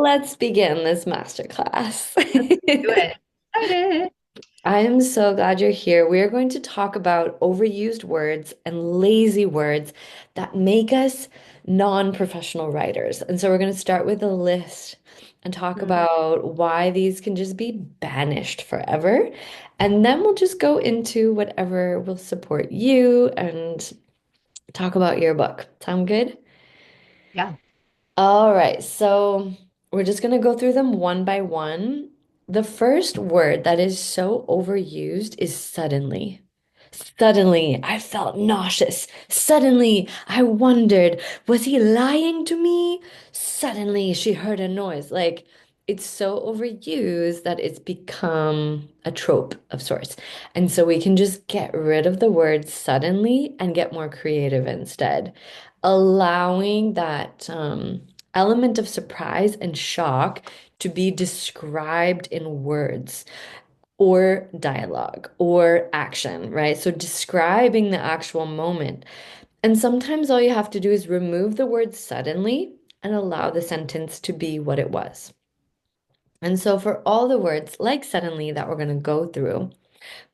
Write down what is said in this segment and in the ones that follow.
let's begin this masterclass. Let's do it. Excited. I am so glad you're here. We are going to talk about overused words and lazy words that make us non-professional writers. And so we're going to start with a list and talk Hmm. about why these can just be banished forever. And then we'll just go into whatever will support you and talk about your book. Sound good? Yeah. All right, so we're just going to go through them one by one. The first word that is so overused is suddenly. Suddenly, I felt nauseous. Suddenly, I wondered, was he lying to me? Suddenly, she heard a noise. Like, it's so overused that it's become a trope of sorts. And so we can just get rid of the word suddenly and get more creative instead, allowing that element of surprise and shock to be described in words or dialogue or action, right? So describing the actual moment. And sometimes all you have to do is remove the word suddenly and allow the sentence to be what it was. And so for all the words like suddenly that we're going to go through,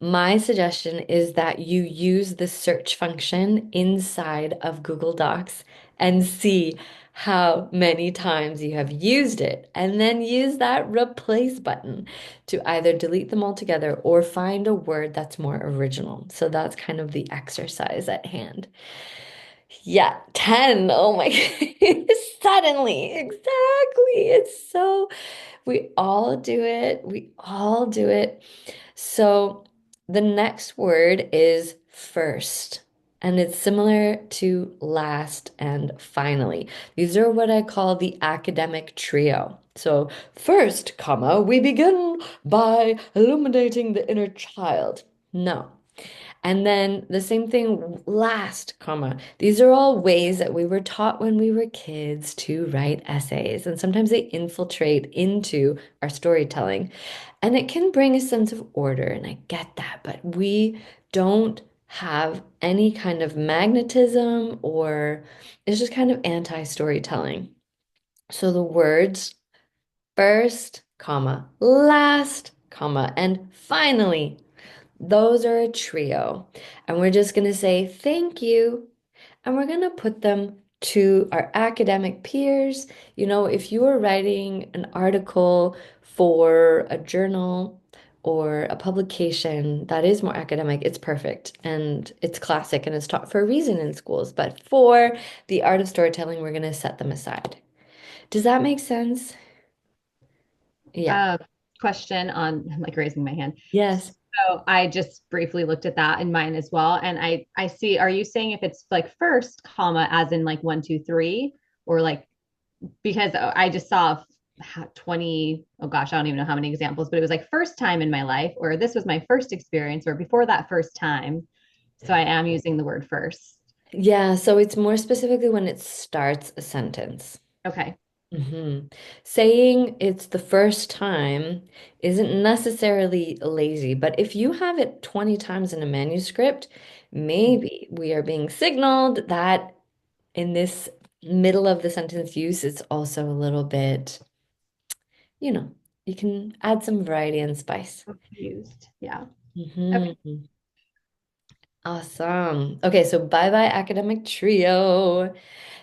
my suggestion is that you use the search function inside of Google Docs and see how many times you have used it, and then use that replace button to either delete them altogether or find a word that's more original. So that's kind of the exercise at hand. Yeah, 10. Oh my, suddenly, exactly. It's so, we all do it. We all do it. So the next word is first, and it's similar to last and finally. These are what I call the academic trio. So first, comma, we begin by illuminating the inner child. No. And then the same thing last, comma. These are all ways that we were taught when we were kids to write essays, and sometimes they infiltrate into our storytelling. And it can bring a sense of order, and I get that, but we don't have any kind of magnetism or it's just kind of anti-storytelling. So the words first, comma, last, comma, and finally, those are a trio. And we're just going to say thank you. And we're going to put them to our academic peers. You know, if you are writing an article for a journal or a publication that is more academic, it's perfect and it's classic and it's taught for a reason in schools. But for the art of storytelling, we're going to set them aside. Does that make sense? Yeah. Uh, Question on, I'm like raising my hand. Yes. So I just briefly looked at that in mine as well. And I see, are you saying if it's like first comma, as in like one, two, three, or like, because I just saw 20, oh gosh, I don't even know how many examples, but it was like first time in my life, or this was my first experience, or before that first time. So I am using the word first. Yeah, so it's more specifically when it starts a sentence. Okay. Saying it's the first time isn't necessarily lazy, but if you have it 20 times in a manuscript, maybe we are being signaled that in this middle of the sentence use, it's also a little bit, you know, you can add some variety and spice. Used. Yeah. Okay. Mhm. Awesome. Okay, so bye-bye academic trio.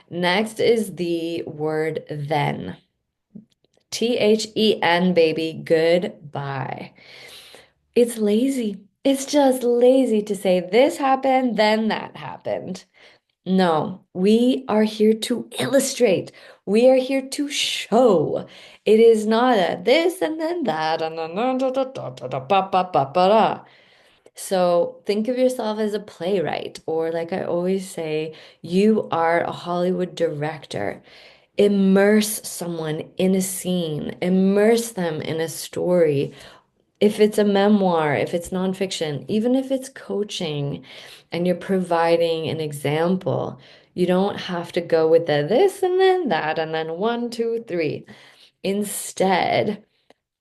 Next is the word then. THEN, baby, goodbye. It's lazy. It's just lazy to say this happened, then that happened. No, we are here to illustrate. We are here to show. It is not a this and then that and then da, da, da, da, da, ba, ba, ba, ba, da. So think of yourself as a playwright, or like I always say, you are a Hollywood director. Immerse someone in a scene, immerse them in a story. If it's a memoir, if it's nonfiction, even if it's coaching and you're providing an example, you don't have to go with the this and then that and then one, two, three. Instead,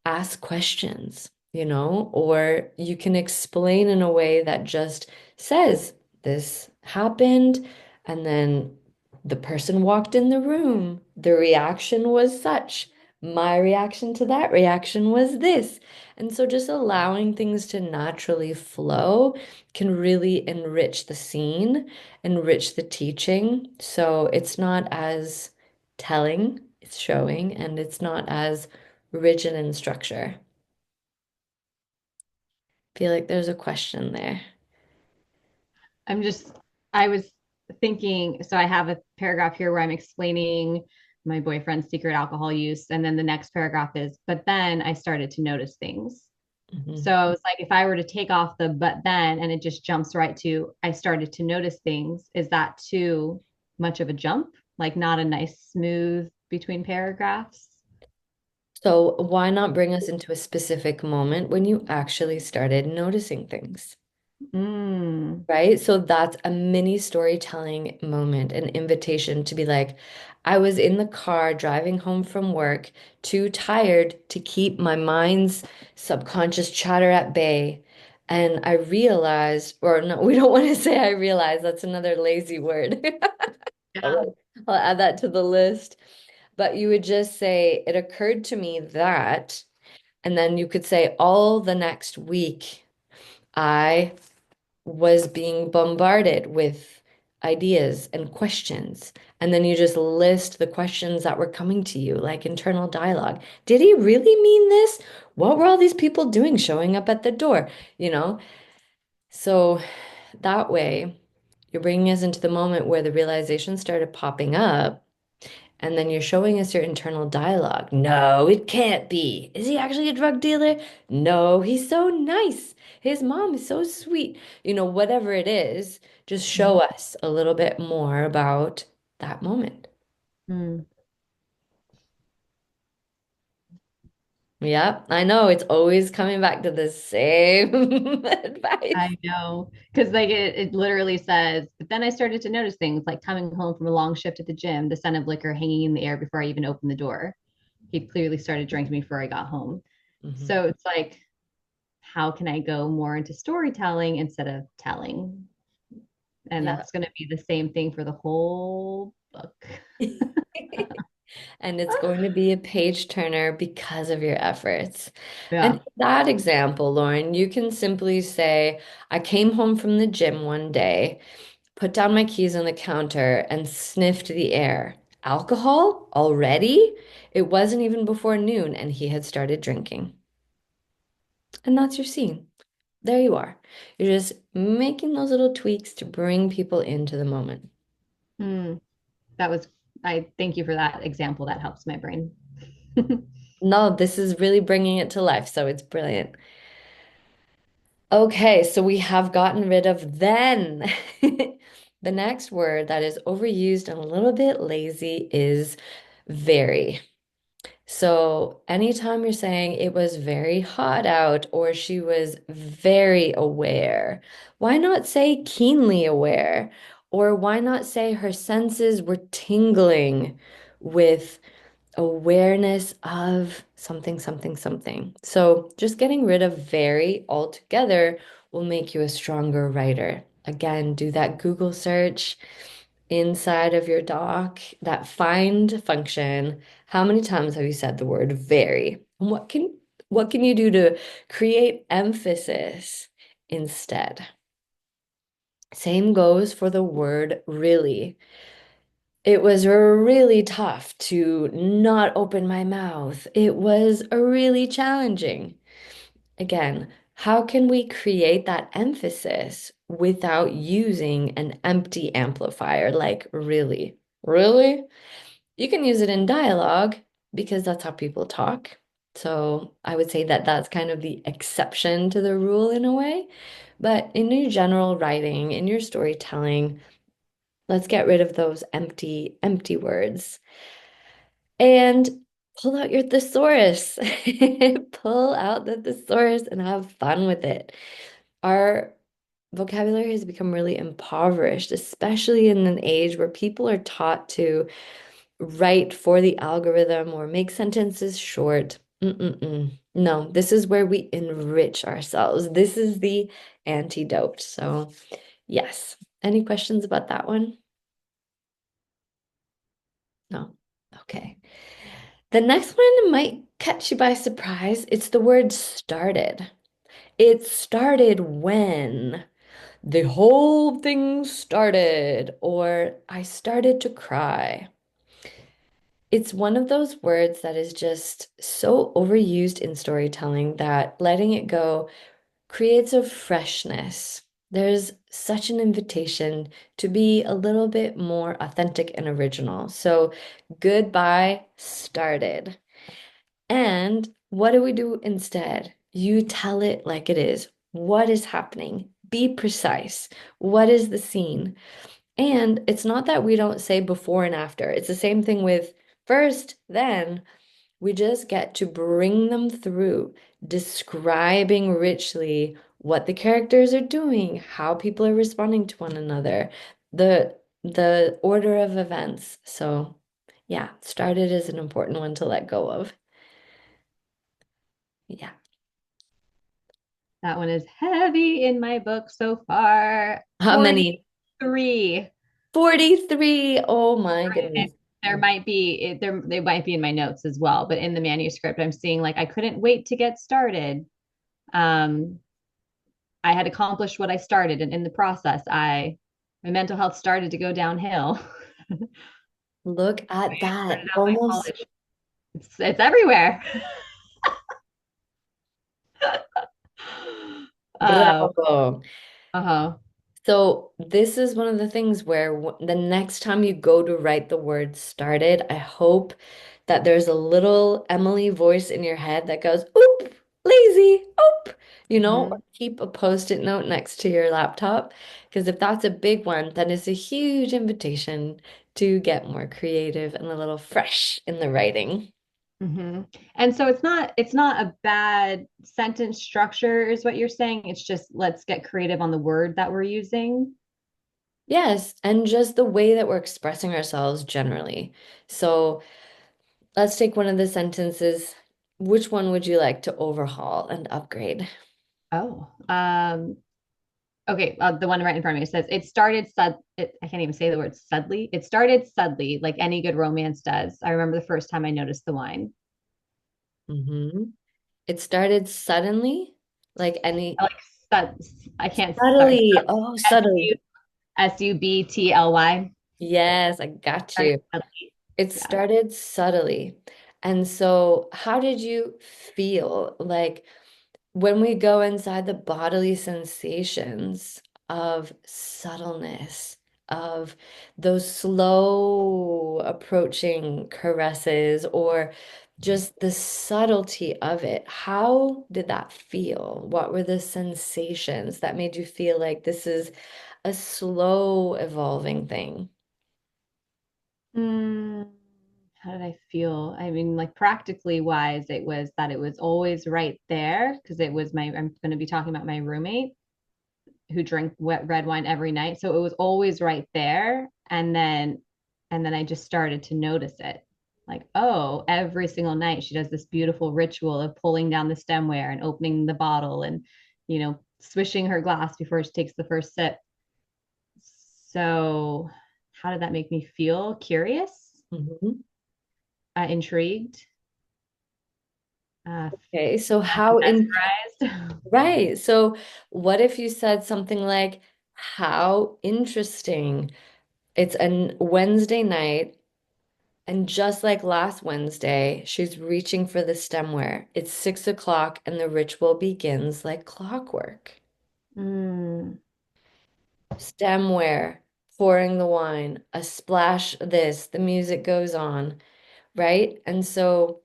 ask questions, or you can explain in a way that just says, this happened, and then the person walked in the room. The reaction was such. My reaction to that reaction was this. And so just allowing things to naturally flow can really enrich the scene, enrich the teaching. So it's not as telling, it's showing, and it's not as rigid in structure. Feel like there's a question there. I'm just, I was thinking, so I have a paragraph here where I'm explaining my boyfriend's secret alcohol use. And then the next paragraph is, but then I started to notice things. Mhm. So it's like if I were to take off the but then and it just jumps right to I started to notice things, is that too much of a jump? Like not a nice smooth between paragraphs? So why not bring us into a specific moment when you actually started noticing things? Mm. Right? So that's a mini storytelling moment, an invitation to be like, I was in the car driving home from work, too tired to keep my mind's subconscious chatter at bay. And I realized, or no, we don't want to say I realized, that's another lazy word. Yeah. I'll, I'll add that to the list. But you would just say, it occurred to me that, and then you could say, all the next week, I was being bombarded with ideas and questions. And then you just list the questions that were coming to you, like internal dialogue. Did he really mean this? What were all these people doing showing up at the door? You know? So that way, you're bringing us into the moment where the realization started popping up. And then you're showing us your internal dialogue. No, it can't be. Is he actually a drug dealer? No, he's so nice. His mom is so sweet. Whatever it is, just show us a little bit more about that moment. Mm. Yeah, I know it's always coming back to the same advice. I know. Because like it literally says, but then I started to notice things like coming home from a long shift at the gym, the scent of liquor hanging in the air before I even opened the door. He clearly started drinking before I got home. Mhm. So it's like, how can I go more into storytelling instead of telling? And Yeah. that's going to be the same thing for the whole book. And it's going to be a page turner because of your efforts. And Yeah. in that example, Lauren, you can simply say, I came home from the gym one day, put down my keys on the counter, and sniffed the air. Alcohol already? It wasn't even before noon, and he had started drinking. And that's your scene. There you are. You're just making those little tweaks to bring people into the moment. Mm, that was, I thank you for that example. That helps my brain. No, this is really bringing it to life, so it's brilliant. Okay, so we have gotten rid of then. The next word that is overused and a little bit lazy is very. So anytime you're saying it was very hot out or she was very aware, why not say keenly aware? Or why not say her senses were tingling with awareness of something, something, something. So just getting rid of very altogether will make you a stronger writer. Again, do that Google search inside of your doc, that find function. How many times have you said the word very? And what can you do to create emphasis instead? Same goes for the word really. It was really tough to not open my mouth. It was really challenging. Again, how can we create that emphasis without using an empty amplifier like really? Really? You can use it in dialogue because that's how people talk. So I would say that that's kind of the exception to the rule in a way. But in your general writing, in your storytelling, let's get rid of those empty, empty words and pull out your thesaurus. Pull out the thesaurus and have fun with it. Our vocabulary has become really impoverished, especially in an age where people are taught to write for the algorithm or make sentences short. Mm-mm-mm. No, this is where we enrich ourselves. This is the antidote. So, yes. Any questions about that one? No. Okay. The next one might catch you by surprise. It's the word started. It started when the whole thing started, or I started to cry. It's one of those words that is just so overused in storytelling that letting it go creates a freshness. There's such an invitation to be a little bit more authentic and original. So, goodbye started. And what do we do instead? You tell it like it is. What is happening? Be precise. What is the scene? And it's not that we don't say before and after. It's the same thing with first, then. We just get to bring them through, describing richly what the characters are doing, how people are responding to one another, the order of events. So, yeah, started is an important one to let go of. Yeah. That one is heavy in my book so far. How many? 43. 43. Oh my And goodness. there might be there they might be in my notes as well, but in the manuscript I'm seeing like I couldn't wait to get started. Um, I had accomplished what I started, and in the process, I my mental health started to go downhill. Look at that. Started out my Almost college. It's everywhere. Oh, bravo. uh-huh. So this is one of the things where the next time you go to write the word started, I hope that there's a little Emily voice in your head that goes, oop, lazy, oop, or Hmm. keep a post-it note next to your laptop. Because if that's a big one, then it's a huge invitation to get more creative and a little fresh in the writing. Hmm. And so it's not a bad sentence structure, is what you're saying. It's just let's get creative on the word that we're using. Yes, and just the way that we're expressing ourselves generally. So let's take one of the sentences. Which one would you like to overhaul and upgrade? Oh, okay. The one right in front of me says it started I can't even say the word suddenly. It started suddenly, like any good romance does. I remember the first time I noticed the wine. Hmm. It started suddenly, like any I like sud. I can't. Sorry. subtly. Oh, S subtly. U Subtly. Yes, I got Started you. suddenly. It Yeah. started subtly. And so, how did you feel? Like, when we go inside the bodily sensations of subtleness, of those slow approaching caresses, or just the subtlety of it, how did that feel? What were the sensations that made you feel like this is a slow evolving thing? Mm, how did I feel? I mean, like practically wise, it was that it was always right there because I'm going to be talking about my roommate who drank wet red wine every night. So it was always right there. And then I just started to notice it. Like, oh, every single night she does this beautiful ritual of pulling down the stemware and opening the bottle and, swishing her glass before she takes the first sip. So, how did that make me feel? Curious, Mhm. intrigued, uh, Okay, so how in mesmerized. right. So what if you said something like, how interesting. It's a Wednesday night, and just like last Wednesday, she's reaching for the stemware. It's 6 o'clock, and the ritual begins like clockwork. Mm, Stemware, pouring the wine, a splash this, the music goes on, right? And so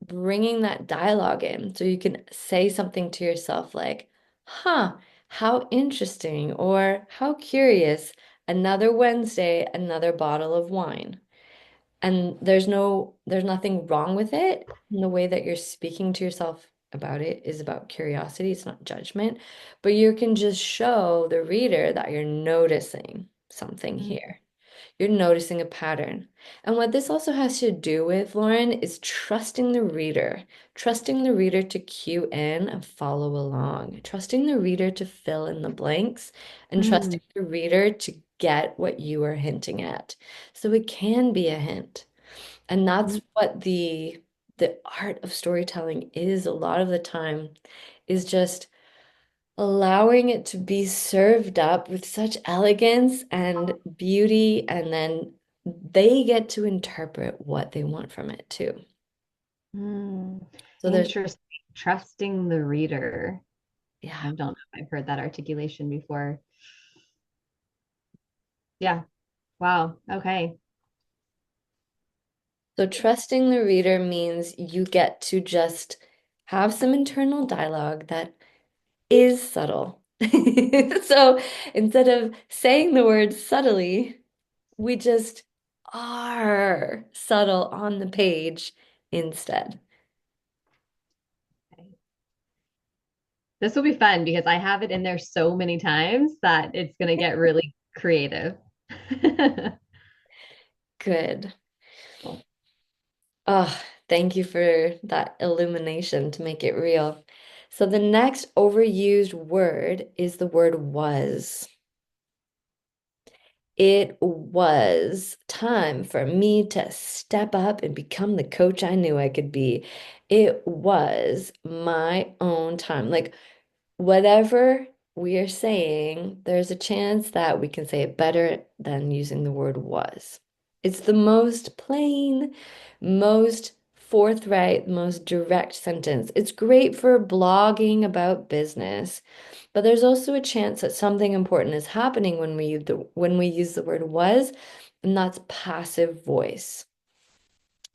bringing that dialogue in so you can say something to yourself like, huh, how interesting, or how curious. Another Wednesday, another bottle of wine. And there's nothing wrong with it. And the way that you're speaking to yourself about it is about curiosity, it's not judgment, but you can just show the reader that you're noticing something mm, here. You're noticing a pattern. And what this also has to do with, Lauren, is trusting the reader to cue in and follow along, trusting the reader to fill in the blanks, and mm. trusting the reader to get what you are hinting at. So it can be a hint. And Mm. that's what the art of storytelling is a lot of the time, is just allowing it to be served up with such elegance and beauty, and then they get to interpret what they want from it too. Mm. So there's, Interesting. Trusting the reader. I yeah. don't know if I've heard that articulation before. Yeah. Wow. Okay. So trusting the reader means you get to just have some internal dialogue that is subtle. So instead of saying the word subtly, we just are subtle on the page instead. This will be fun because I have it in there so many times that it's going to get really creative. Good. Cool. Oh, thank you for that illumination to make it real. So the next overused word is the word was. It was time for me to step up and become the coach I knew I could be. It was my own time. Like, whatever we are saying, there's a chance that we can say it better than using the word was. It's the most plain, most forthright, most direct sentence. It's great for blogging about business, but there's also a chance that something important is happening when we use the word was, and that's passive voice.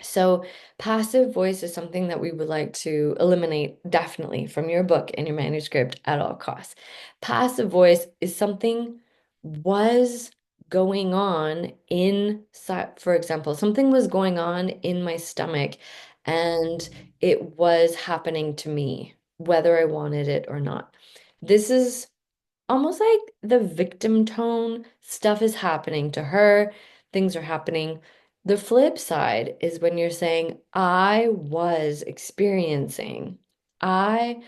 So, passive voice is something that we would like to eliminate definitely from your book and your manuscript at all costs. Passive voice is something was going on inside, for example, something was going on in my stomach and it was happening to me, whether I wanted it or not. This is almost like the victim tone. Stuff is happening to her, things are happening. The flip side is when you're saying, I was experiencing, oh,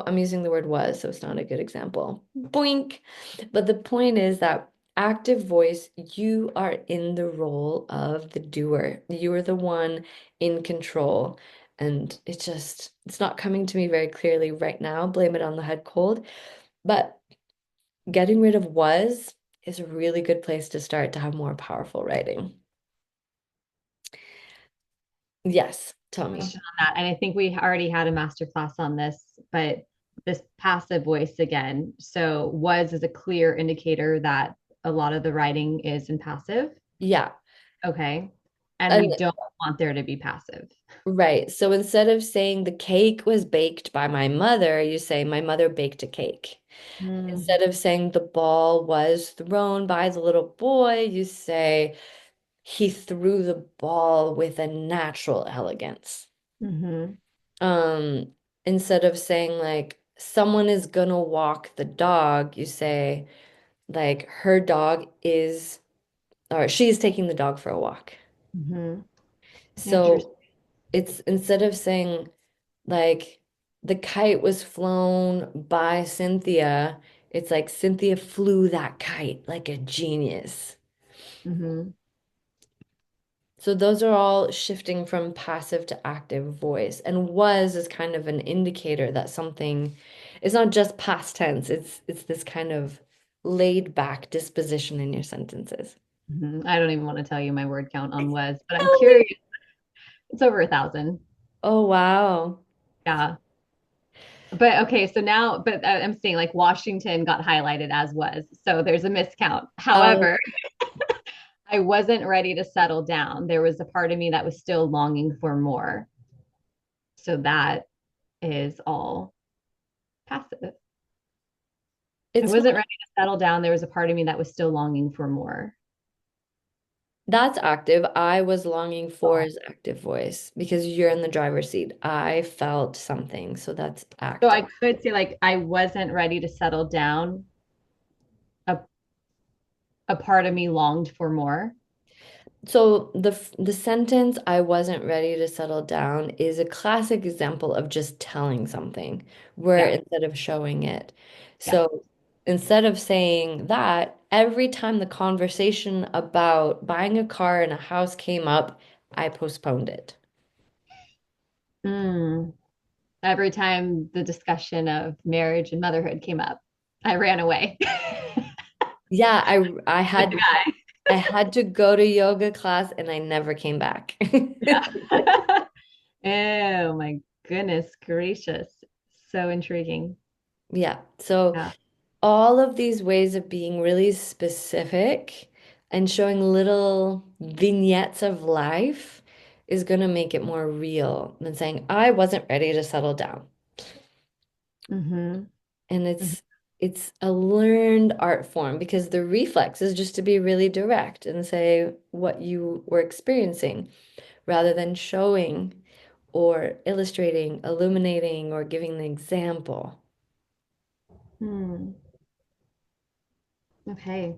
I'm using the word was, so it's not a good example. Boink. But the point is that active voice, you are in the role of the doer. You are the one in control. And it's not coming to me very clearly right now. Blame it on the head cold. But getting rid of was is a really good place to start to have more powerful writing. Yes, tell me. Question on that. And I think we already had a master class on this, but this passive voice again. So was is a clear indicator that a lot of the writing is in passive. Yeah. Okay. And And we don't want there to be passive. right. So instead of saying the cake was baked by my mother, you say my mother baked a cake. Mm-hmm. Instead of saying the ball was thrown by the little boy, you say he threw the ball with a natural elegance. Mm-hmm. Um, Instead of saying like someone is gonna walk the dog, you say like her dog is, or she's taking the dog for a walk. Mm-hmm. Interesting. So it's instead of saying like the kite was flown by Cynthia, it's like Cynthia flew that kite like a genius. Mm-hmm. So those are all shifting from passive to active voice. And was is kind of an indicator that something is not just past tense, it's this kind of laid back disposition in your sentences. Mm-hmm. I don't even want to tell you my word count on was, but I'm Tell me. curious. It's over 1,000. Oh, wow. Yeah. But okay, so now, but I'm saying like Washington got highlighted as was. So there's a miscount. Um, However, I wasn't ready to settle down. There was a part of me that was still longing for more. So that is all passive. I it's wasn't not, ready to settle down. There was a part of me that was still longing for more. that's active. I was longing for his active voice because you're in the driver's seat. I felt something, so that's So active. I could say like I wasn't ready to settle down. A, a part of me longed for more. So the sentence "I wasn't ready to settle down" is a classic example of just telling something where Yeah. instead of showing it. Yeah. So instead of saying that, every time the conversation about buying a car and a house came up, I postponed it. Mm. Every time the discussion of marriage and motherhood came up, I ran away. Yeah, I Like had a guy. I had to go to yoga class and I never came back. Yeah. Oh my goodness gracious. So intriguing. Yeah. So Yeah. all of these ways of being really specific and showing little vignettes of life is going to make it more real than saying, I wasn't ready to settle down. Hmm. And it's a learned art form because the reflex is just to be really direct and say what you were experiencing rather than showing or illustrating, illuminating, or giving an example. Hmm. Okay.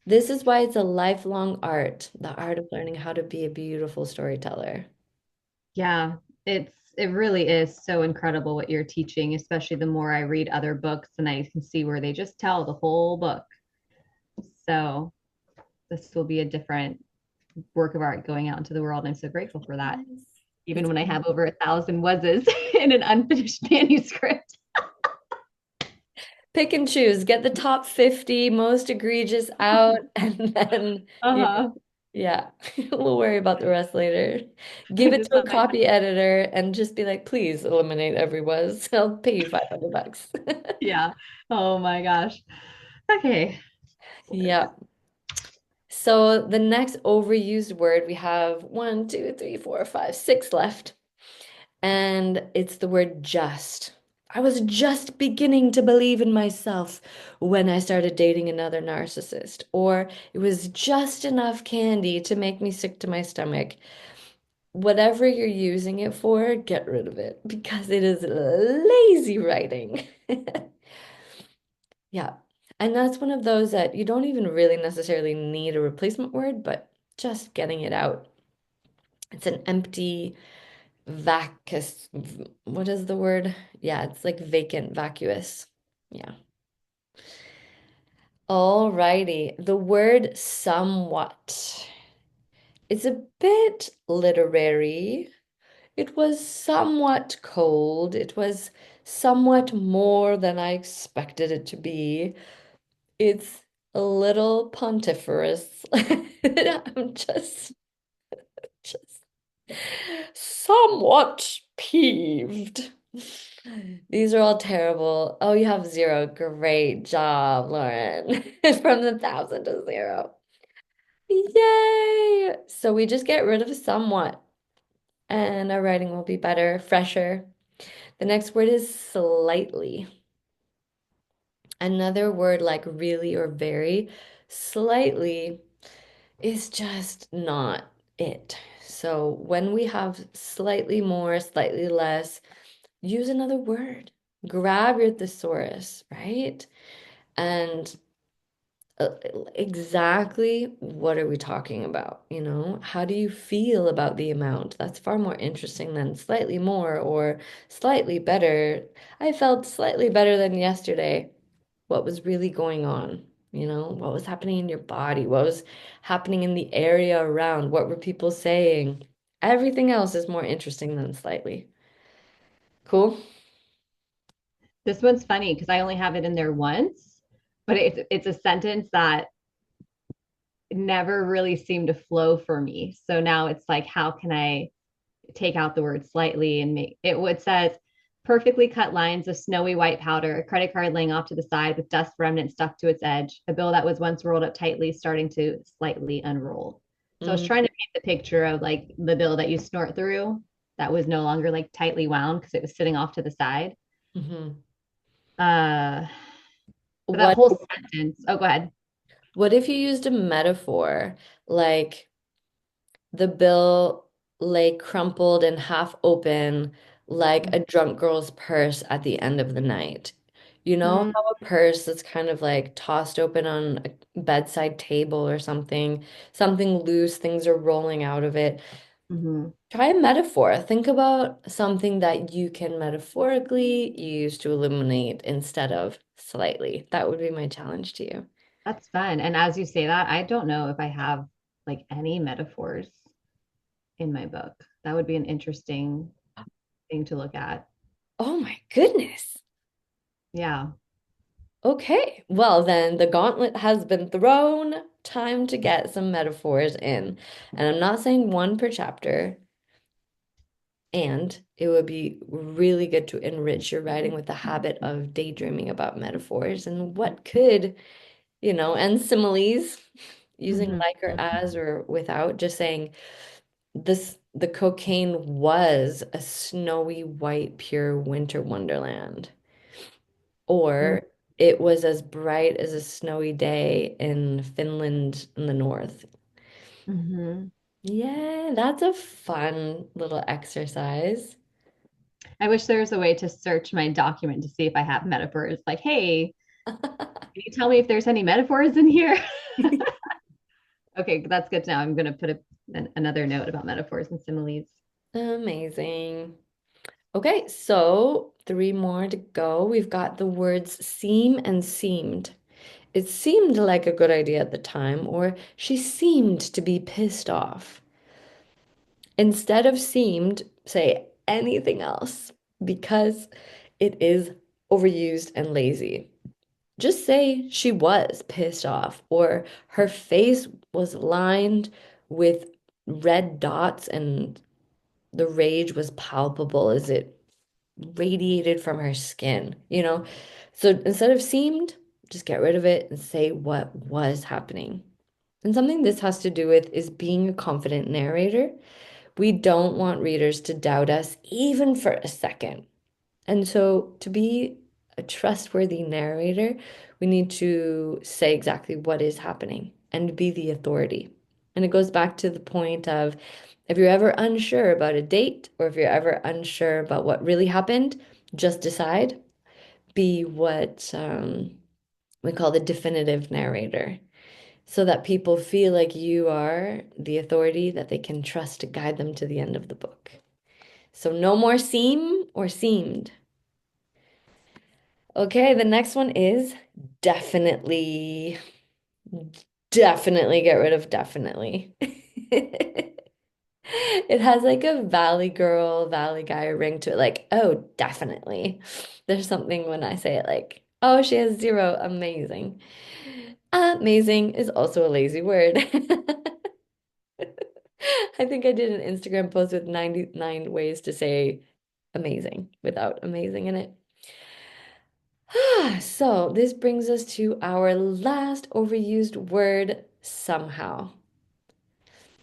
This is why it's a lifelong art, the art of learning how to be a beautiful storyteller. Yeah, it really is so incredible what you're teaching, especially the more I read other books and I can see where they just tell the whole book. So this will be a different work of art going out into the world. I'm so grateful for that. Yes. Even It's when I have over 1,000 wases in an unfinished manuscript. pick and choose, get the top 50 most egregious out, and then you Uh-huh. yeah, we'll worry about the rest later. I Give it just to a thought I'd copy editor and just be like, please eliminate every was. I'll pay you $500. yeah. Oh my gosh. Okay. Yeah. So the next overused word, we have one, two, three, four, five, six left. And it's the word just. I was just beginning to believe in myself when I started dating another narcissist, or it was just enough candy to make me sick to my stomach. Whatever you're using it for, get rid of it because it is lazy writing. Yeah. And that's one of those that you don't even really necessarily need a replacement word, but just getting it out. It's an empty vacuous. What is the word? Yeah, it's like vacant, vacuous. Yeah. Alrighty. The word somewhat. It's a bit literary. It was somewhat cold. It was somewhat more than I expected it to be. It's a little pontiferous. I'm just somewhat peeved. These are all terrible. Oh, you have zero. Great job, Lauren. From the 1,000 to zero. Yay! So we just get rid of somewhat, and our writing will be better, fresher. The next word is slightly. Another word like really or very, slightly is just not it. So when we have slightly more, slightly less, use another word. Grab your thesaurus, right? And uh, exactly what are we talking about? You know, how do you feel about the amount? That's far more interesting than slightly more or slightly better. I felt slightly better than yesterday. What was really going on? You know, what was happening in your body? What was happening in the area around? What were people saying? Everything else is more interesting than slightly. Cool. This one's funny because I only have it in there once, but it's a sentence that never really seemed to flow for me. So now it's like, how can I take out the word slightly and make it what says perfectly cut lines of snowy white powder, a credit card laying off to the side with dust remnants stuck to its edge, a bill that was once rolled up tightly starting to slightly unroll. So I was Mm-hmm. trying to paint the picture of like the bill that you snort through that was no longer like tightly wound because it was sitting off to the side. Uh, but that What whole sentence. Oh, go ahead. what if you used a metaphor like the bill lay crumpled and half open like a drunk girl's purse at the end of the night? You know Mm, how a purse that's kind of like tossed open on a bedside table or something, something loose, things are rolling out of it. Hmm. Try a metaphor. Think about something that you can metaphorically use to illuminate instead of slightly. That would be my challenge to you. That's fun. And as you say that, I don't know if I have like any metaphors in my book. That would be an interesting thing to look at. Oh my goodness. Yeah. Okay, well then the gauntlet has been thrown. Time to get some metaphors in. And I'm not saying one per chapter, and it would be really good to enrich your writing with the habit of daydreaming about metaphors and what could, and similes, using Hmm. like or as or without, just saying the cocaine was a snowy white pure winter wonderland. Or it was as bright as a snowy day in Finland in the north. Hmm. Yeah, that's a fun little exercise. I wish there was a way to search my document to see if I have metaphors. Like, hey, can you tell me if there's any metaphors in here? Okay, that's good to know. I'm going to put another note about metaphors and similes. Amazing. Okay, so three more to go. We've got the words seem and seemed. It seemed like a good idea at the time, or she seemed to be pissed off. Instead of seemed, say anything else because it is overused and lazy. Just say she was pissed off or her face was lined with red dots and the rage was palpable as it radiated from her skin. So instead of seemed, just get rid of it and say what was happening. And something this has to do with is being a confident narrator. We don't want readers to doubt us even for a second. And so, to be a trustworthy narrator, we need to say exactly what is happening and be the authority. And it goes back to the point of if you're ever unsure about a date or if you're ever unsure about what really happened, just decide. Be what we call the definitive narrator so that people feel like you are the authority that they can trust to guide them to the end of the book. So, no more seem or seemed. Okay, the next one is definitely, definitely get rid of definitely. It has like a Valley Girl, Valley Guy ring to it, like, oh, definitely. There's something when I say it like, oh, she has zero. Amazing. Amazing is also a lazy word. I think I did an Instagram post with 99 ways to say amazing without amazing in it. So this brings us to our last overused word, somehow.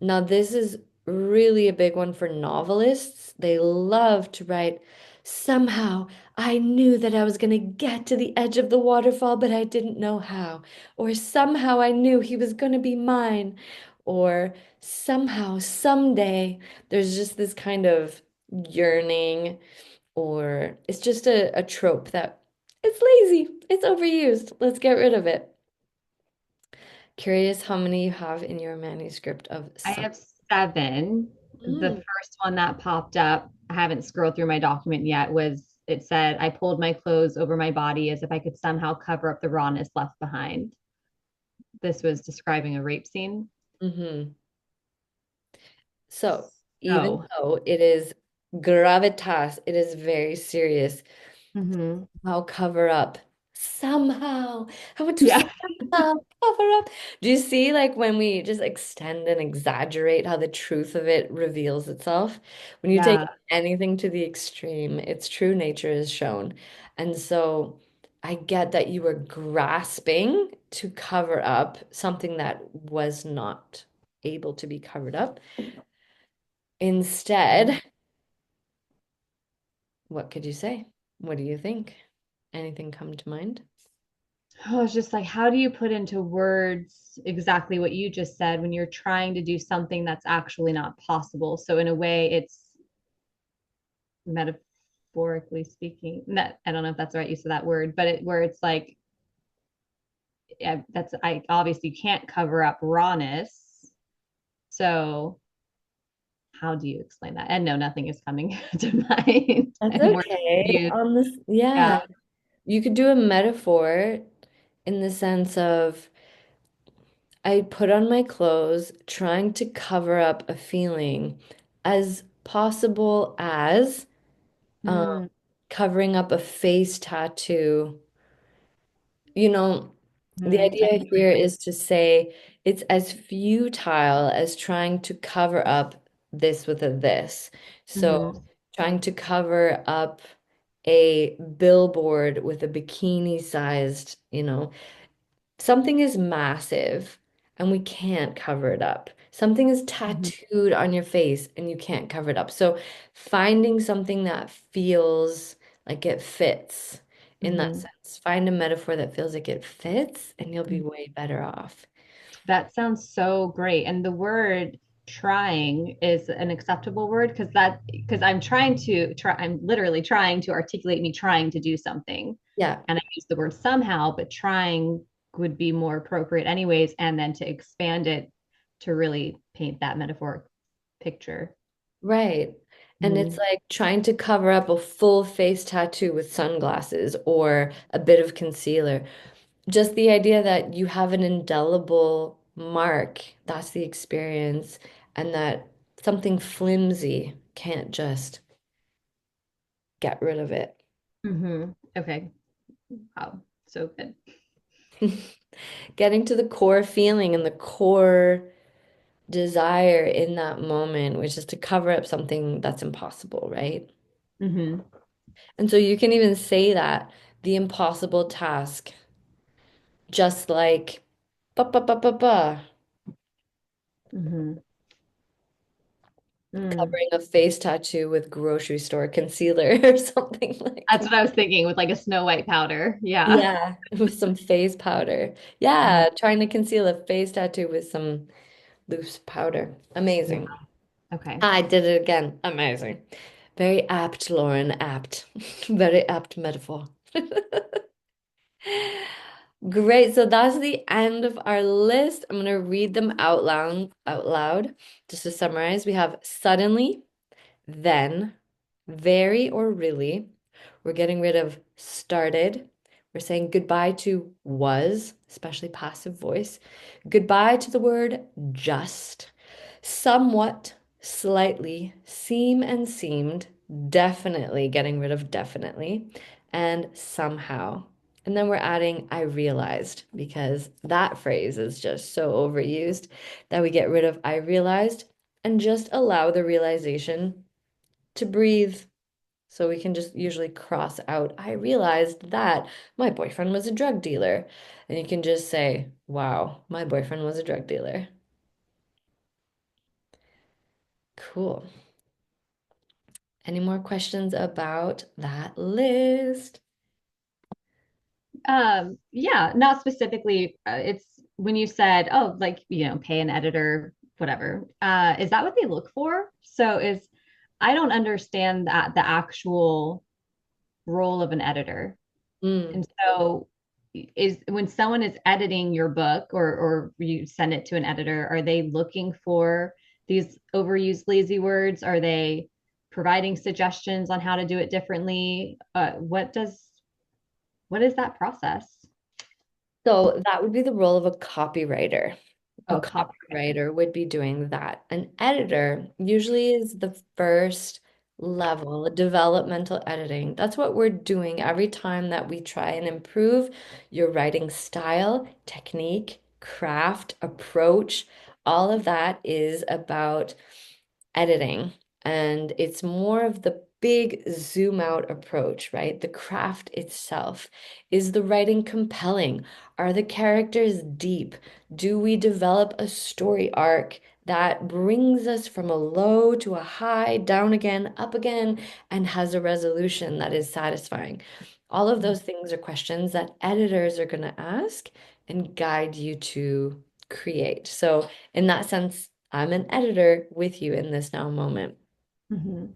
Now, this is really a big one for novelists. They love to write, somehow I knew that I was going to get to the edge of the waterfall, but I didn't know how. Or somehow I knew he was going to be mine. Or somehow, someday, there's just this kind of yearning, or it's just a trope that it's lazy, it's overused. Let's get rid of it. Curious how many you have in your manuscript of I some. have seven. The Mm, first one that popped up, I haven't scrolled through my document yet, was it said, I pulled my clothes over my body as if I could somehow cover up the rawness left behind. This was describing a rape scene. hmm So, even So, though it is gravitas, it is very serious. mhm. I'll cover up. Somehow. I want to Yeah, somehow cover up. Do you see, like, when we just extend and exaggerate how the truth of it reveals itself? When you take yeah. anything to the extreme, its true nature is shown. And so I get that you were grasping to cover up something that was not able to be covered up. Instead, what could you say? What do you think? Anything come to mind? I was just like, how do you put into words exactly what you just said when you're trying to do something that's actually not possible? So in a way, it's metaphorically speaking. That I don't know if that's the right use of that word, but where it's like, yeah, that's I obviously can't cover up rawness. So how do you explain that? And no, nothing is coming to mind That's anymore. okay. You, On this, yeah, yeah. you could do a metaphor in the sense of I put on my clothes trying to cover up a feeling as possible as um, Mm, covering up a face tattoo. You know, the mm, I idea see what here you're saying. is to say it's as futile as trying to cover up this with a this. So, Hmm. trying to cover up a billboard with a bikini sized, something is massive and we can't cover it up. Something is Hmm. tattooed on your face and you can't cover it up. So finding something that feels like it fits in that Hmm. sense. Find a metaphor that feels like it fits and you'll be way better off. That sounds so great. And the word trying is an acceptable word because I'm literally trying to articulate me trying to do something. Yeah, And I use the word somehow, but trying would be more appropriate anyways, and then to expand it to really paint that metaphoric picture. right. And it's Mm-hmm. like trying to cover up a full face tattoo with sunglasses or a bit of concealer. Just the idea that you have an indelible mark, that's the experience, and that something flimsy can't just get rid of it. Mm-hmm. Okay. Wow. So good. Getting to the core feeling and the core desire in that moment, which is to cover up something that's impossible, right? Mm-hmm. And so you can even say that the impossible task, just like ba ba ba ba ba, Mm-hmm. Mm. covering a face tattoo with grocery store concealer or something like That's what I was thinking with like a Snow White powder. Yeah. yeah, with some face powder. Mhm. Yeah, trying to conceal a face tattoo with some loose powder. Yeah. Amazing. Okay. I did it again. Amazing. Very apt, Lauren, apt. Very apt metaphor. Great. So that's the end of our list. I'm going to read them out loud. Just to summarize, we have suddenly, then, very or really. We're getting rid of started. We're saying goodbye to was, especially passive voice. Goodbye to the word just. Somewhat, slightly, seem and seemed, definitely getting rid of definitely, and somehow. And then we're adding I realized because that phrase is just so overused that we get rid of I realized and just allow the realization to breathe. So we can just usually cross out, I realized that my boyfriend was a drug dealer. And you can just say, wow, my boyfriend was a drug dealer. Cool. Any more questions about that list? Yeah, not specifically. It's when you said, oh, like, pay an editor, whatever. Is that what they look for? I don't understand that the actual role of an editor. Mm. And so is when someone is editing your book or you send it to an editor, are they looking for these overused lazy words? Are they providing suggestions on how to do it differently? What is that process? So that would be the role of a copywriter. A Oh, copywriting. copywriter would be doing that. An editor usually is the first level, developmental editing. That's what we're doing every time that we try and improve your writing style, technique, craft, approach. All of that is about editing. And it's more of the big zoom out approach, right? The craft itself. Is the writing compelling? Are the characters deep? Do we develop a story arc that brings us from a low to a high, down again, up again, and has a resolution that is satisfying? All of those things are questions that editors are going to ask and guide you to create. So, in that sense, I'm an editor with you in this now moment. Mhm.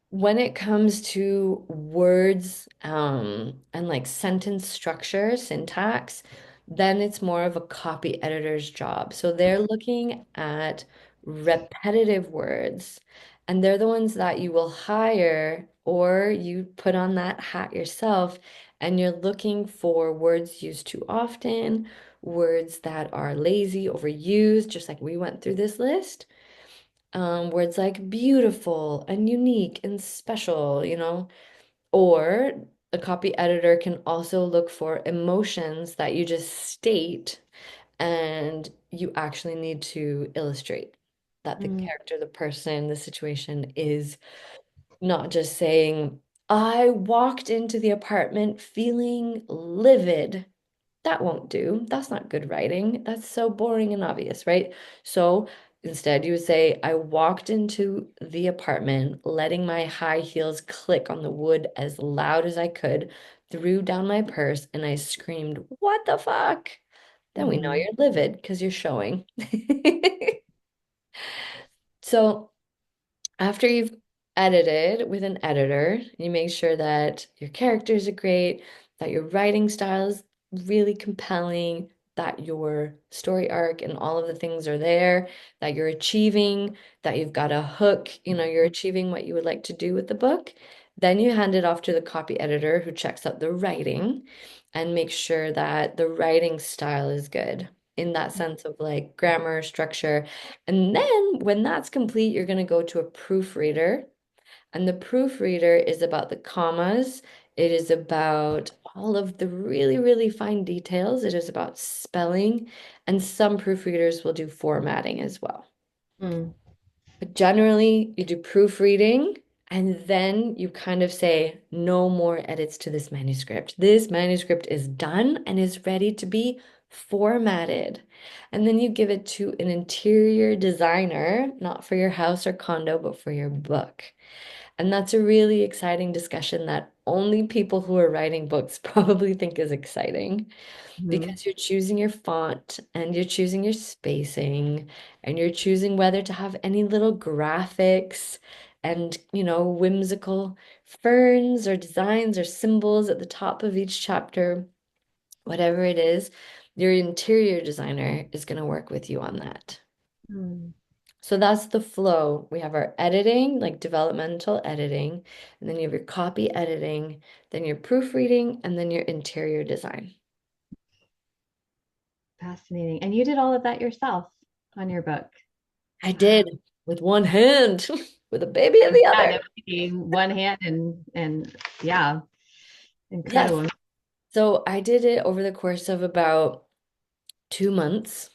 When it comes to words, and like sentence structure, syntax, then it's more of a copy editor's job. So they're looking at repetitive words. And they're the ones that you will hire or you put on that hat yourself. And you're looking for words used too often, words that are lazy, overused, just like we went through this list. Words like beautiful and unique and special, or a copy editor can also look for emotions that you just state and you actually need to illustrate that the Mm. character, the person, the situation is not just saying, I walked into the apartment feeling livid. That won't do. That's not good writing. That's so boring and obvious, right? So instead, you would say, I walked into the apartment, letting my high heels click on the wood as loud as I could, threw down my purse, and I screamed, What the fuck? Then we know Mm-hmm. you're livid because you're showing. So after you've edited with an editor, you make sure that your characters are great, that your writing style is really compelling, that your story arc and all of the things are there, that you're achieving, that you've got a hook, you're achieving what you would like to do with the book. Then you hand it off to the copy editor who checks out the writing and makes sure that the writing style is good in that sense of like grammar, structure. And then when that's complete, you're going to go to a proofreader. And the proofreader is about the commas. It is about all of the really, really fine details. It is about spelling. And some proofreaders will do formatting as well. Mm. But generally, you do proofreading and then you kind of say, no more edits to this manuscript. This manuscript is done and is ready to be formatted. And then you give it to an interior designer, not for your house or condo, but for your book. And that's a really exciting discussion that only people who are writing books probably think is exciting Mm-hmm. because you're choosing your font and you're choosing your spacing and you're choosing whether to have any little graphics and, whimsical ferns or designs or symbols at the top of each chapter, whatever it is, your interior designer is going to work with you on that. Mm. So that's the flow. We have our editing, like developmental editing, and then you have your copy editing, then your proofreading, and then your interior design. Fascinating. And you did all of that yourself on your book. I Wow. did with one hand, with a baby in the Yeah, other. no kidding. One hand and yeah, Yes. incredible. So I did it over the course of about 2 months.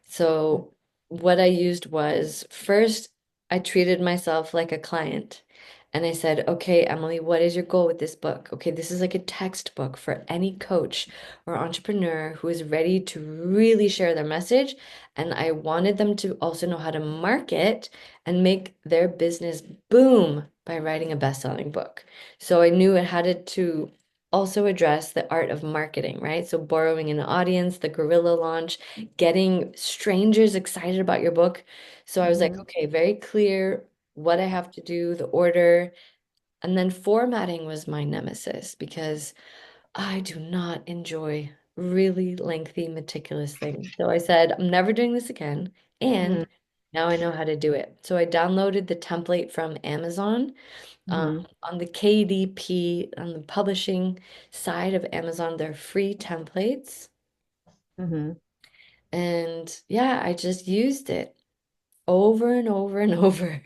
So what I used was first, I treated myself like a client. And I said, okay, Emily, what is your goal with this book? Okay, this is like a textbook for any coach or entrepreneur who is ready to really share their message. And I wanted them to also know how to market and make their business boom by writing a best-selling book. So I knew it had to also address the art of marketing, right? So borrowing an audience, the guerrilla launch, getting strangers excited about your book. So I was like, Mm-hmm. okay, very clear what I have to do, the order. And then formatting was my nemesis because I do not enjoy really lengthy, meticulous things. So I said, I'm never doing this again. Mm-hmm. And now I know how to do it. So I downloaded the template from Amazon. Um, Mm-hmm. on the KDP, on the publishing side of Amazon, they're free templates. Mm-hmm. And yeah, I just used it over and over and over.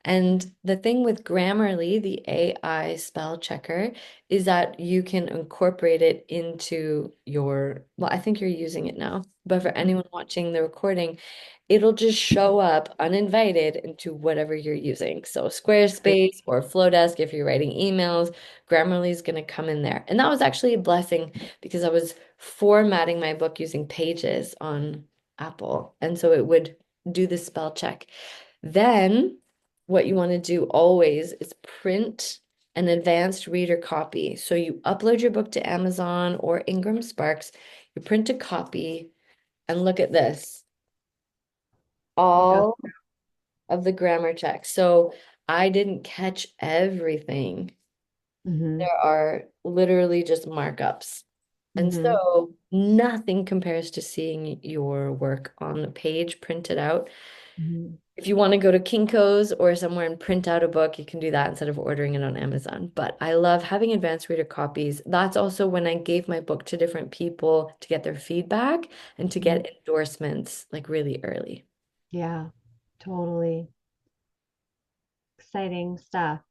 And the thing with Grammarly, the AI spell checker, is that you can incorporate it into well, I think you're using it now, but for anyone watching the recording, it'll just show up uninvited into whatever you're using. So Squarespace or Flowdesk, if you're writing emails, Grammarly is going to come in there. And that was actually a blessing because I was formatting my book using Pages on Apple. And so it would do the spell check. Then what you want to do always is print an advanced reader copy. So you upload your book to Amazon or Ingram Sparks, you print a copy, and look at this. It goes. All of the grammar checks. So I didn't catch everything. Mm-hmm. There are literally just markups. And Mm-hmm. so nothing compares to seeing your work on the page printed out. Mhm. If you want to go to Kinko's or somewhere and print out a book, you can do that instead of ordering it on Amazon. But I love having advanced reader copies. That's also when I gave my book to different people to get their feedback and to Mhm. get endorsements like really early. Yeah, totally. Exciting stuff.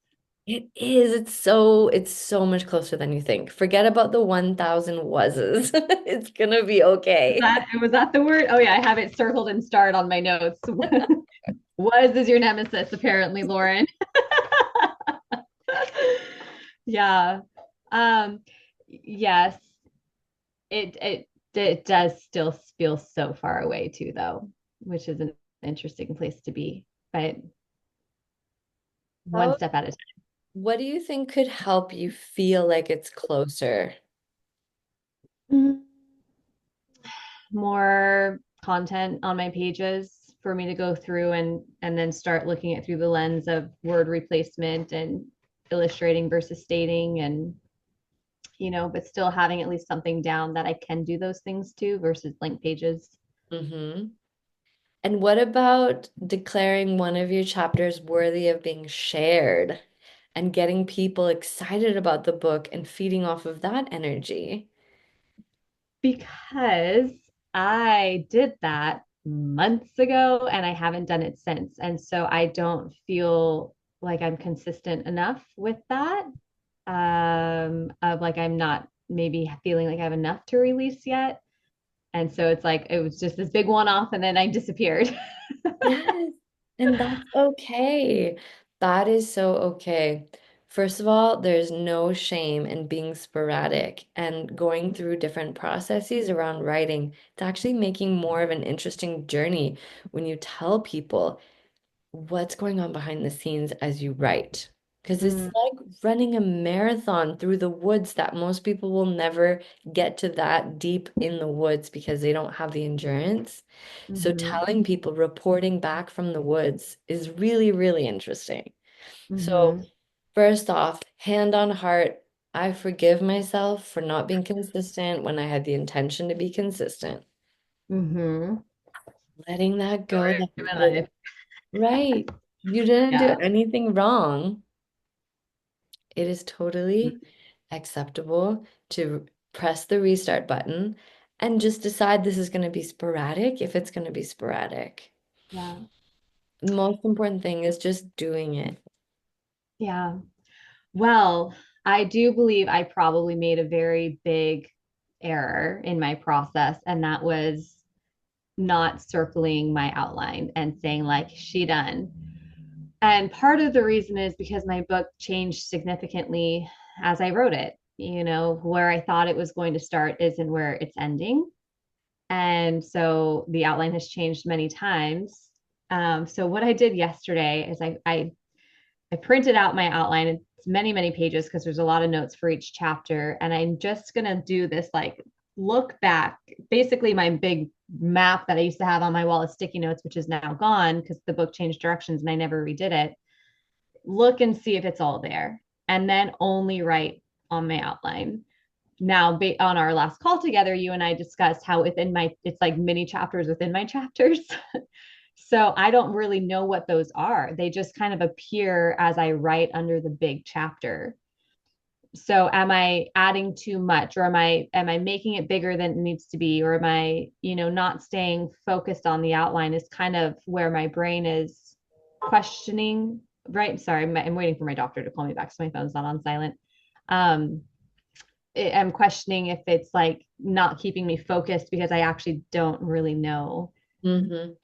It is. It's so much closer than you think. Forget about the 1,000 wases. It's gonna be okay. Was that the word? Oh yeah, I have it circled and starred on my notes. Was is your nemesis, apparently, Lauren. Yeah. Um, yes, it does still feel so far away too, though, which is an interesting place to be, but one How, step at a what do you think could help you feel like it's closer? time. More content on my pages for me to go through and then start looking at through the lens of word replacement and illustrating versus stating and but still having at least something down that I can do those things to versus blank pages. Mm-hmm. And what about declaring one of your chapters worthy of being shared and getting people excited about the book and feeding off of that energy? Because I did that months ago and I haven't done it since. And so I don't feel like I'm consistent enough with that. Of like I'm not maybe feeling like I have enough to release yet. And so it's like it was just this big one off and then I disappeared. Yes, and that's okay. That is so okay. First of all, there's no shame in being sporadic and going through different processes around writing. It's actually making more of an interesting journey when you tell people what's going on behind the scenes as you write. Because it's Mm, like running a marathon through the woods that most people will never get to that deep in the woods because they don't have the endurance. So mhm, telling people, reporting back from the woods is really, really interesting. So mhm, first off, hand on heart, I forgive myself for not being consistent when I had the intention to be consistent. mhm. Letting that go, Story that of my like, life. right, you didn't do Yeah. anything wrong. It is totally acceptable to press the restart button and just decide this is going to be sporadic if it's going to be sporadic. Yeah. The most important thing is just doing it. Yeah. Well, I do believe I probably made a very big error in my process, and that was not circling my outline and saying, like, she done. And part of the reason is because my book changed significantly as I wrote it. Where I thought it was going to start isn't where it's ending. And so the outline has changed many times. So what I did yesterday is I printed out my outline. It's many, many pages because there's a lot of notes for each chapter. And I'm just going to do this like look back, basically my big map that I used to have on my wall of sticky notes, which is now gone because the book changed directions and I never redid it. Look and see if it's all there. And then only write on my outline. Now, on our last call together, you and I discussed how it's like mini chapters within my chapters. So I don't really know what those are. They just kind of appear as I write under the big chapter. So am I adding too much or am I making it bigger than it needs to be or am I, not staying focused on the outline is kind of where my brain is questioning, right? Sorry, I'm waiting for my doctor to call me back so my phone's not on silent. Um I'm questioning if it's like not keeping me focused because I actually don't really know Hmm.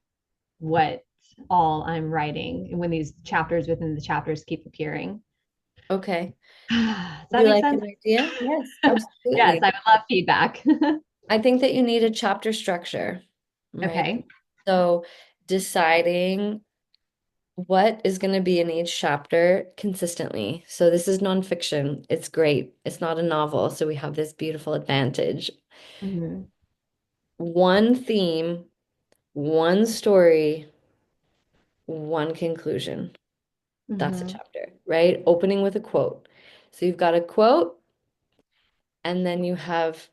what all I'm writing when these chapters within the chapters keep appearing. Okay. Does Would that you make like sense? an idea? Yes, Yes, absolutely. I would love feedback. I think that you need a chapter structure, right? Okay. So deciding what is going to be in each chapter consistently. So this is nonfiction. It's great. It's not a novel, so we have this beautiful advantage. Mhm. One theme, one story, one conclusion. That's a Mhm. chapter, right? Opening with a quote. So you've got a quote, and then you have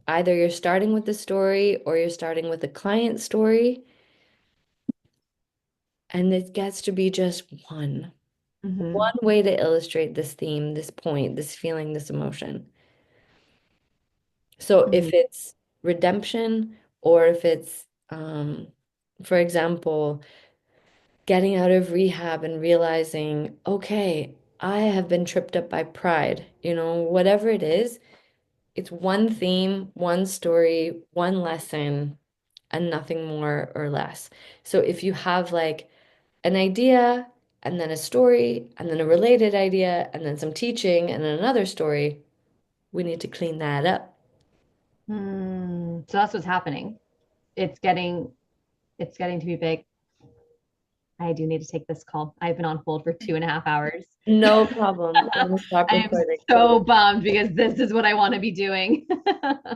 either you're starting with the story or you're starting with a client story. And it gets to be just one Hmm. way to illustrate this theme, this point, this feeling, this emotion. So if Hmm. it's redemption or if it's, for example, getting out of rehab and realizing, okay, I have been tripped up by pride, whatever it is, it's one theme, one story, one lesson, and nothing more or less. So if you have like an idea and then a story and then a related idea and then some teaching and then another story, we need to clean that up. So that's what's happening. It's getting it's getting to be big. I do need to take this call. I've been on hold for 2.5 hours. No problem. I'm gonna stop I am recording. so bummed because this is what I want to be doing.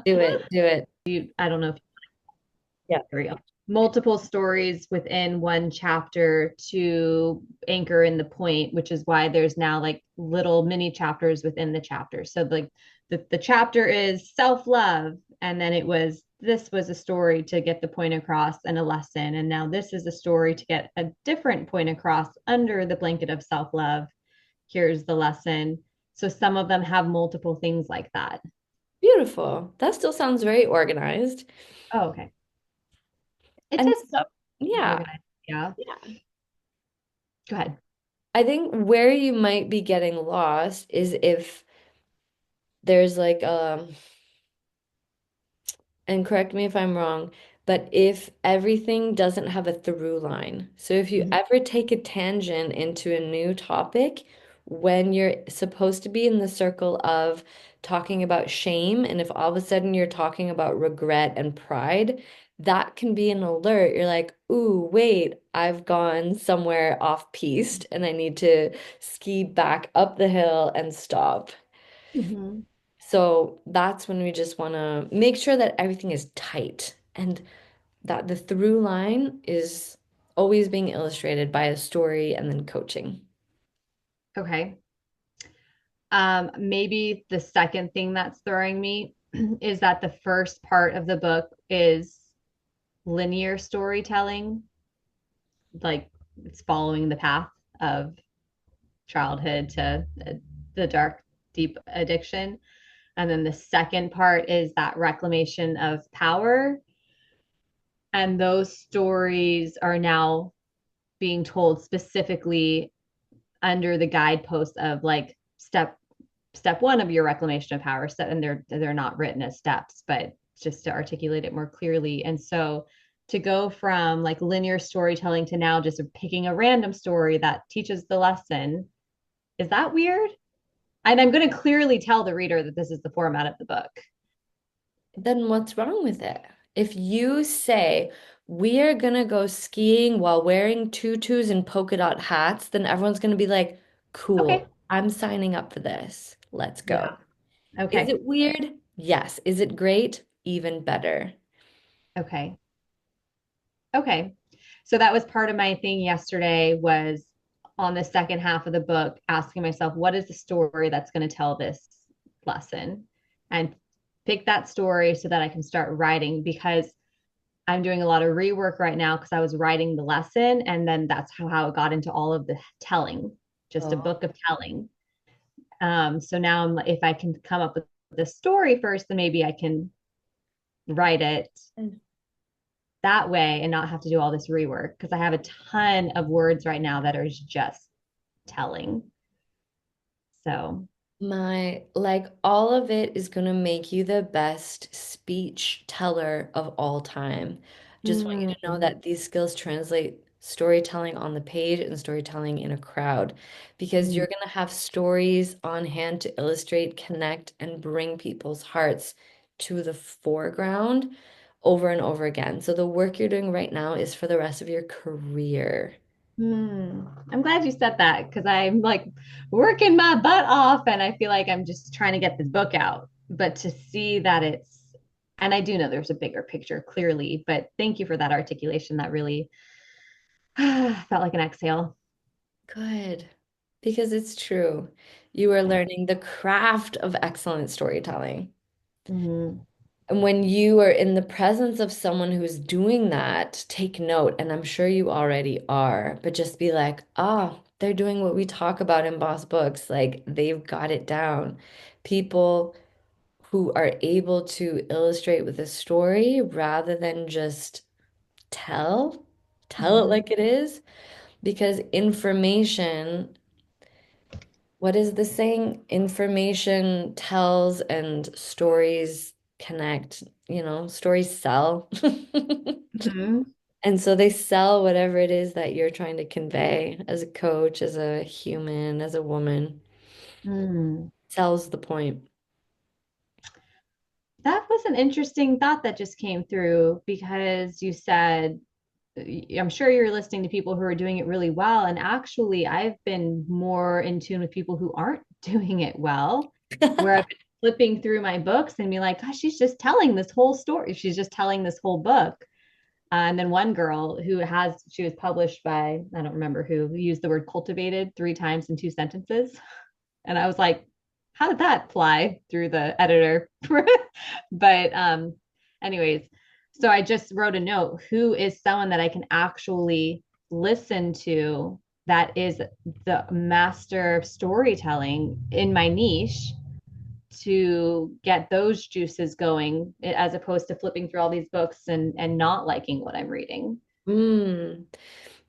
Do it. Do it. I don't know if Yeah. here we go. Multiple stories within one chapter to anchor in the point, which is why there's now like little mini chapters within the chapter. So like the chapter is self-love, and then this was a story to get the point across and a lesson. And now this is a story to get a different point across under the blanket of self-love. Here's the lesson. So some of them have multiple things like that. Beautiful. That still sounds very organized. Oh, okay. It And is so, yeah, organized. Yeah. yeah. Go ahead. I think where you might be getting lost is if there's like and correct me if I'm wrong, but if everything doesn't have a through line, so if you Mhm. ever take a tangent into a new topic when you're supposed to be in the circle of talking about shame, and if all of a sudden you're talking about regret and pride, that can be an alert. You're like, ooh, wait, I've gone somewhere off piste and I need to ski back up the hill and stop. Mhm. So that's when we just want to make sure that everything is tight and that the through line is always being illustrated by a story and then coaching. Okay. Maybe the second thing that's throwing me is that the first part of the book is linear storytelling, like it's following the path of childhood to the dark, deep addiction. And then the second part is that reclamation of power. And those stories are now being told specifically under the guidepost of like step one of your reclamation of power step, and they're not written as steps, but just to articulate it more clearly. And so to go from like linear storytelling to now just picking a random story that teaches the lesson, is that weird? And I'm going to clearly tell the reader that this is the format of the book. Then what's wrong with it? If you say, we are gonna go skiing while wearing tutus and polka dot hats, then everyone's gonna be like, Okay. cool, I'm signing up for this. Let's go. Yeah. Is Okay. it weird? Yes. Is it great? Even better. Okay. Okay. So that was part of my thing yesterday was on the second half of the book, asking myself, what is the story that's going to tell this lesson? And pick that story so that I can start writing because I'm doing a lot of rework right now because I was writing the lesson. And then that's how it got into all of the telling, just a Oh. book of telling. So now if I can come up with the story first, then maybe I can write it that way and not have to do all this rework because I have a ton of words right now that are just telling. So, Like all of it is going to make you the best speech teller of all time. Just want you to know mm, that these skills translate storytelling on the page and storytelling in a crowd because mm, you're going to have stories on hand to illustrate, connect, and bring people's hearts to the foreground over and over again. So the work you're doing right now is for the rest of your career. I'm glad you said that because I'm like working my butt off and I feel like I'm just trying to get this book out. But to see that and I do know there's a bigger picture clearly, but thank you for that articulation. That really felt like an exhale. Good, because it's true. You are learning the craft of excellent storytelling. Mhm. And when you are in the presence of someone who's doing that, take note, and I'm sure you already are, but just be like, ah, they're doing what we talk about in Boss Books. Like they've got it down. People who are able to illustrate with a story rather than just tell, tell it Mhm. like it is, because information, what is the saying? Information tells and stories connect, stories sell. Mhm. And so they sell whatever it is that you're trying to convey as a coach, as a human, as a woman. Mm. Sells the point. That was an interesting thought that just came through because you said, I'm sure you're listening to people who are doing it really well. And actually, I've been more in tune with people who aren't doing it well, where I've been flipping through my books and be like, gosh, she's just telling this whole story. She's just telling this whole book. And then one girl she was published by, I don't remember who used the word cultivated 3 times in 2 sentences. And I was like, how did that fly through the editor? But anyways, so I just wrote a note. Who is someone that I can actually listen to that is the master of storytelling in my niche to get those juices going as opposed to flipping through all these books and not liking what I'm reading. Mm.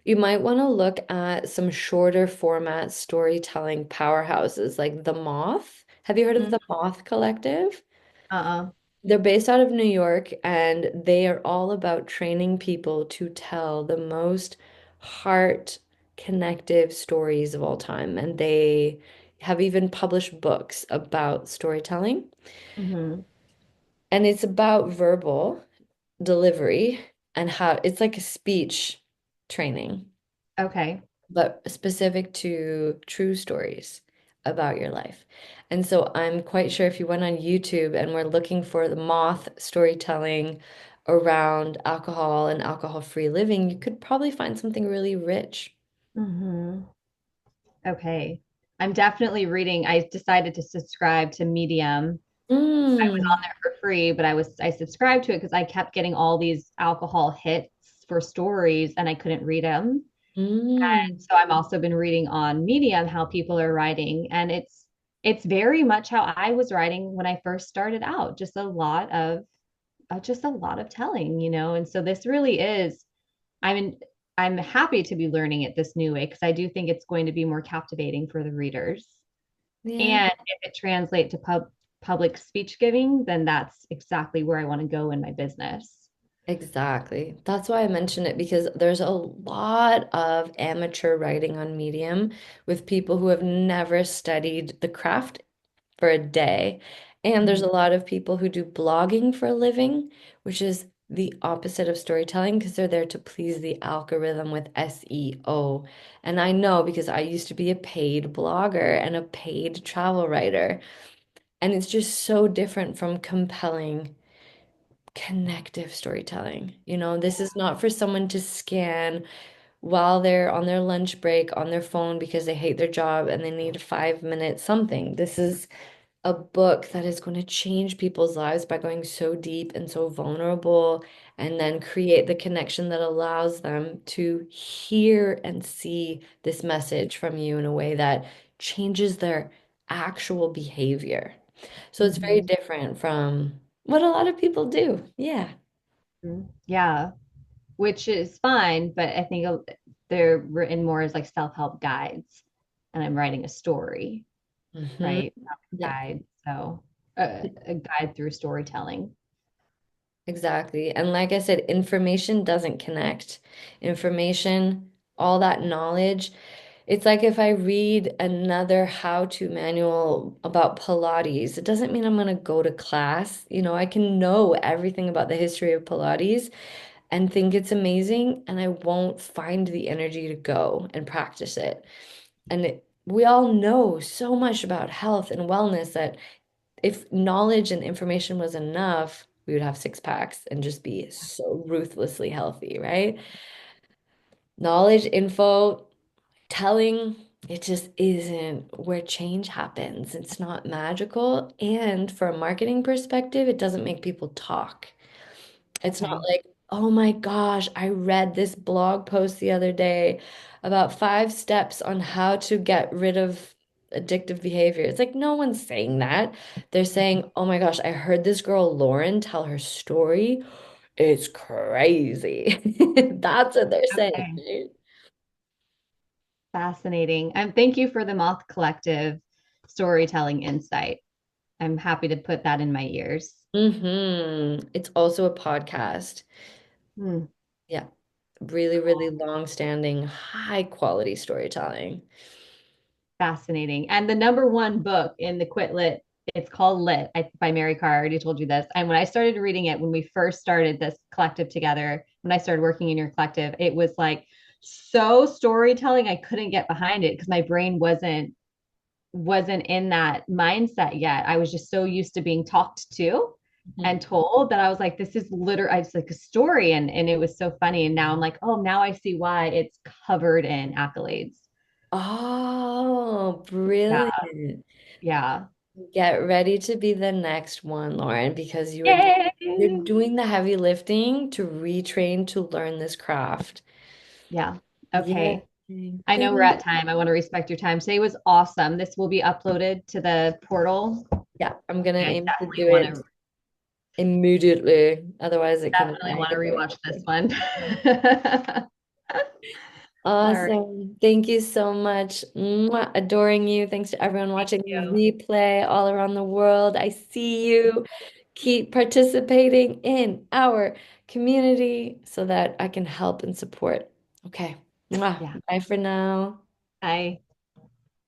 You might want to look at some shorter format storytelling powerhouses like The Moth. Have you heard of Mm. The Moth Collective? Uh-uh. They're based out of New York and they are all about training people to tell the most heart connective stories of all time. And they have even published books about storytelling. Mm-hmm. And it's about verbal delivery and how it's like a speech training, Okay. but specific to true stories about your life. And so I'm quite sure if you went on YouTube and we're looking for the moth storytelling around alcohol and alcohol-free living, you could probably find something really rich. Mm-hmm. Okay. I'm definitely reading. I decided to subscribe to Medium. I was on Mm, there for free, but I subscribed to it because I kept getting all these alcohol hits for stories and I couldn't read them. mm, So I've also been reading on Medium how people are writing, and it's very much how I was writing when I first started out. Just a lot of telling, And so this really is. I'm in, I'm happy to be learning it this new way because I do think it's going to be more captivating for the readers. yeah. And if it translates to public speech giving, then that's exactly where I want to go in my business. Exactly. That's why I mentioned it because there's a lot of amateur writing on Medium with people who have never studied the craft for a day. And there's Mhm. a lot of people who do blogging for a living, which is the opposite of storytelling because they're there to please the algorithm with SEO. And I know because I used to be a paid blogger and a paid travel writer. And it's just so different from compelling connective storytelling. This is not for someone to scan while they're on their lunch break on their phone because they hate their job and they need a 5 minute something. This is a book that is going to change people's lives by going so deep and so vulnerable and then create the connection that allows them to hear and see this message from you in a way that changes their actual behavior. So it's very Mhm. different from what a lot of people do. Yeah. Yeah, which is fine, but I think they're written more as like self-help guides, and I'm writing a story, Hmm. right? Not a Yeah. guide, so a guide through storytelling. Exactly. And like I said, information doesn't connect. Information, all that knowledge. It's like if I read another how-to manual about Pilates, it doesn't mean I'm going to go to class. I can know everything about the history of Pilates and think it's amazing, and I won't find the energy to go and practice it. We all know so much about health and wellness that if knowledge and information was enough, we would have six packs and just be so ruthlessly healthy, right? Knowledge, info, telling. it just isn't where change happens. It's not magical. And from a marketing perspective, it doesn't make people talk. It's not Okay. like, oh my gosh, I read this blog post the other day about 5 steps on how to get rid of addictive behavior. It's like no one's saying that. They're saying, oh my gosh, I heard this girl Lauren tell her story. It's crazy. That's what they're saying, Okay. right? Fascinating. And thank you for the Moth Collective storytelling insight. I'm happy to put that in my ears. It's also a podcast. Hmm. Yeah. Really, really long-standing, high quality storytelling. Fascinating. And the number one book in the Quit Lit, it's called Lit by Mary Carr. I already told you this. And when I started reading it, when we first started this collective together, when I started working in your collective, it was like so storytelling. I couldn't get behind it because my brain wasn't in that mindset yet. I was just so used to being talked to Mhm. and told that I was like, this is literally it's like a story. And it was so funny. And now I'm like, oh, now I see why it's covered in accolades. Oh, Yeah. brilliant. Yeah. Get ready to be the next one, Lauren, because you're Yay. doing the heavy lifting to retrain to learn this craft. Yeah. Yeah. Okay. I know we're Thank- at time. I want to respect your time. Today was awesome. This will be uploaded to the portal. Yeah, I'm gonna I aim to definitely do want it to immediately. Otherwise, it can definitely lag want a to rewatch this bit. one. All right. Awesome. Thank you so much. Mwah. Adoring you. Thanks to everyone Thank watching the you. replay all around the world. I see you. Keep participating in our community so that I can help and support. Okay. Mwah. Yeah. Bye for now. Bye.